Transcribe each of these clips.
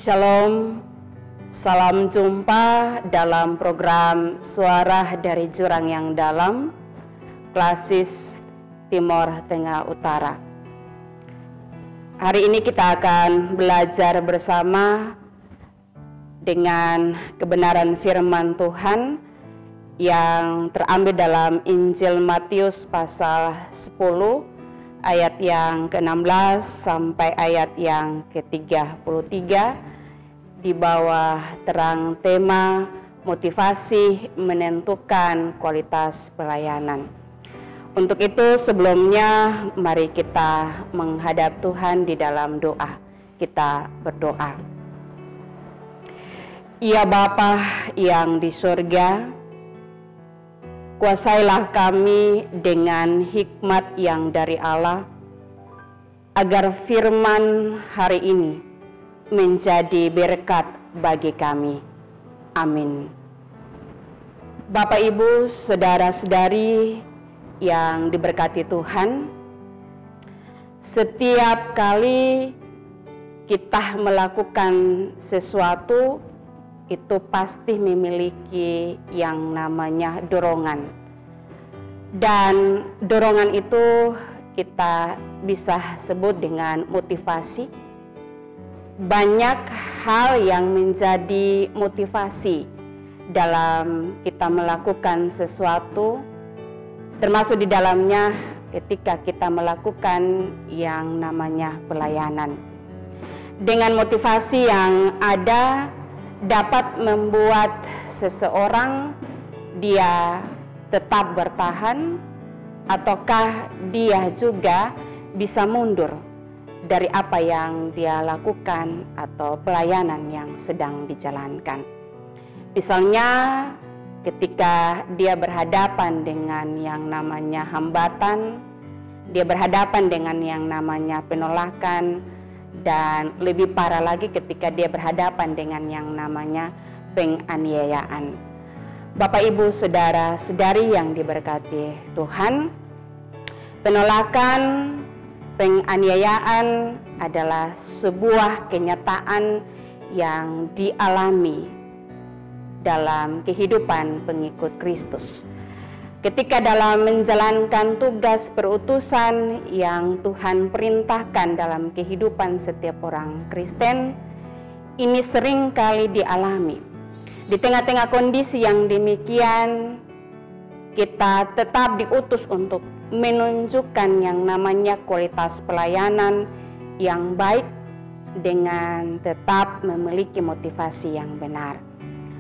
Shalom, salam jumpa dalam program Suara dari Jurang yang Dalam, Klasis Timur Tengah Utara. Hari ini kita akan belajar bersama dengan kebenaran firman Tuhan yang terambil dalam Injil Matius pasal 10 ayat yang ke-16 sampai ayat yang ke-33 di bawah terang tema motivasi menentukan kualitas pelayanan. Untuk itu sebelumnya mari kita menghadap Tuhan di dalam doa. Kita berdoa. Ya Bapa yang di surga, kuasailah kami dengan hikmat yang dari Allah, agar firman hari ini menjadi berkat bagi kami. Amin. Bapak, Ibu, saudara-saudari yang diberkati Tuhan, setiap kali kita melakukan sesuatu itu pasti memiliki yang namanya dorongan. Dan dorongan itu kita bisa sebut dengan motivasi. Banyak hal yang menjadi motivasi dalam kita melakukan sesuatu, termasuk di dalamnya ketika kita melakukan yang namanya pelayanan. Dengan motivasi yang ada dapat membuat seseorang dia tetap bertahan ataukah dia juga bisa mundur dari apa yang dia lakukan atau pelayanan yang sedang dijalankan. Misalnya ketika dia berhadapan dengan yang namanya hambatan, dia berhadapan dengan yang namanya penolakan, dan lebih parah lagi ketika dia berhadapan dengan yang namanya penganiayaan. Bapak, Ibu, saudara-saudari yang diberkati Tuhan, penolakan, penganiayaan adalah sebuah kenyataan yang dialami dalam kehidupan pengikut Kristus. Ketika dalam menjalankan tugas perutusan yang Tuhan perintahkan dalam kehidupan setiap orang Kristen, ini sering kali dialami. Di tengah-tengah kondisi yang demikian, kita tetap diutus untuk menunjukkan yang namanya kualitas pelayanan yang baik dengan tetap memiliki motivasi yang benar.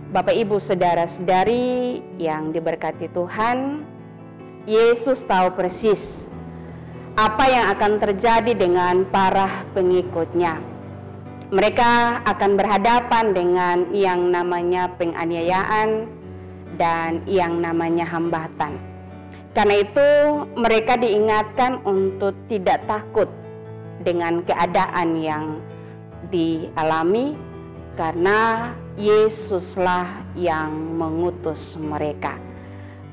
Bapak, Ibu, saudara-saudari yang diberkati Tuhan, Yesus tahu persis apa yang akan terjadi dengan para pengikutnya. Mereka akan berhadapan dengan yang namanya penganiayaan dan yang namanya hambatan. Karena itu mereka diingatkan untuk tidak takut dengan keadaan yang dialami, karena Yesuslah yang mengutus mereka.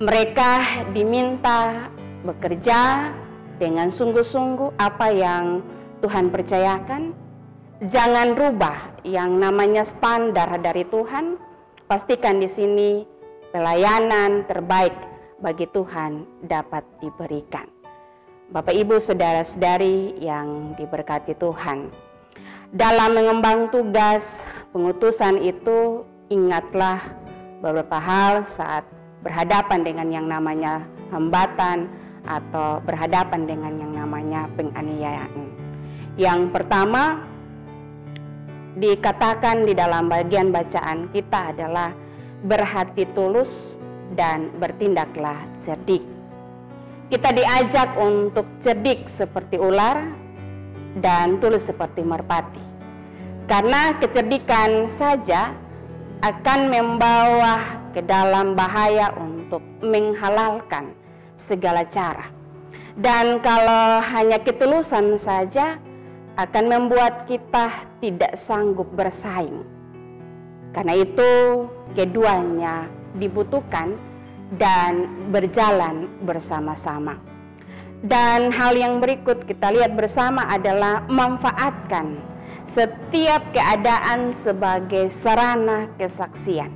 Mereka diminta bekerja dengan sungguh-sungguh apa yang Tuhan percayakan. Jangan rubah yang namanya standar dari Tuhan. Pastikan di sini pelayanan terbaik bagi Tuhan dapat diberikan. Bapak, Ibu, saudara-saudari yang diberkati Tuhan, dalam mengemban tugas pengutusan itu, ingatlah beberapa hal saat berhadapan dengan yang namanya hambatan atau berhadapan dengan yang namanya penganiayaan. Yang pertama dikatakan di dalam bagian bacaan kita adalah berhati tulus dan bertindaklah cerdik. Kita diajak untuk cerdik seperti ular dan tulus seperti merpati. Karena kecerdikan saja akan membawa ke dalam bahaya untuk menghalalkan segala cara. Dan kalau hanya ketulusan saja akan membuat kita tidak sanggup bersaing. Karena itu keduanya dibutuhkan dan berjalan bersama-sama. Dan hal yang berikut kita lihat bersama adalah manfaatkan setiap keadaan sebagai sarana kesaksian.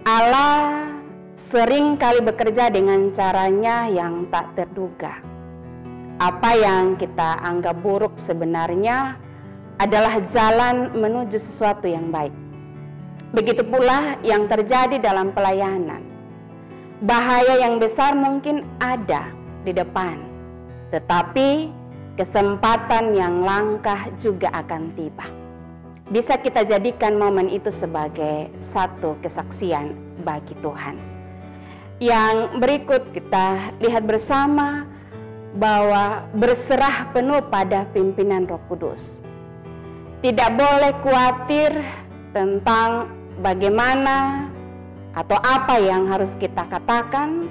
Allah sering kali bekerja dengan caranya yang tak terduga. Apa yang kita anggap buruk sebenarnya adalah jalan menuju sesuatu yang baik. Begitu pula yang terjadi dalam pelayanan. Bahaya yang besar mungkin ada di depan, tetapi kesempatan yang langka juga akan tiba. Bisa kita jadikan momen itu sebagai satu kesaksian bagi Tuhan. Yang berikut kita lihat bersama bahwa berserah penuh pada pimpinan Roh Kudus. Tidak boleh khawatir tentang bagaimana atau apa yang harus kita katakan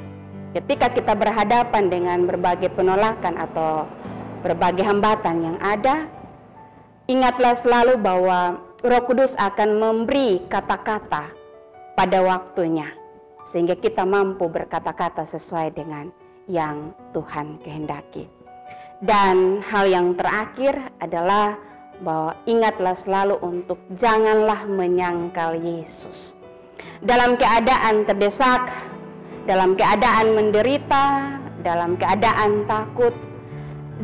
ketika kita berhadapan dengan berbagai penolakan atau berbagai hambatan yang ada. Ingatlah selalu bahwa Roh Kudus akan memberi kata-kata pada waktunya, sehingga kita mampu berkata-kata sesuai dengan yang Tuhan kehendaki. Dan hal yang terakhir adalah bahwa ingatlah selalu untuk janganlah menyangkal Yesus. Dalam keadaan terdesak, dalam keadaan menderita, dalam keadaan takut,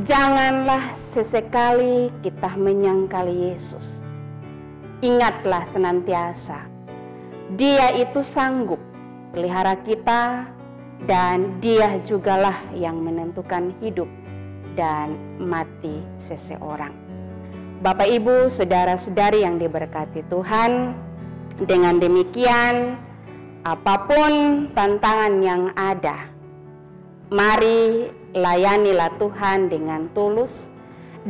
janganlah sesekali kita menyangkal Yesus. Ingatlah senantiasa, Dia itu sanggup pelihara kita, dan Dia jugalah yang menentukan hidup dan mati seseorang. Bapak, Ibu, saudara-saudari yang diberkati Tuhan, dengan demikian, apapun tantangan yang ada, mari layanilah Tuhan dengan tulus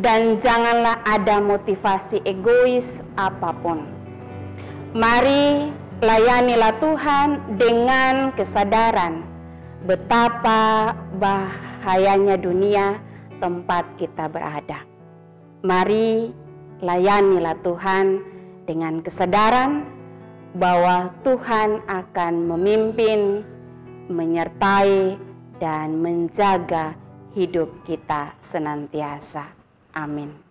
dan janganlah ada motivasi egois apapun. Mari layanilah Tuhan dengan kesadaran betapa bahayanya dunia tempat kita berada. Mari layanilah Tuhan dengan kesadaran bahwa Tuhan akan memimpin, menyertai, dan menjaga hidup kita senantiasa. Amin.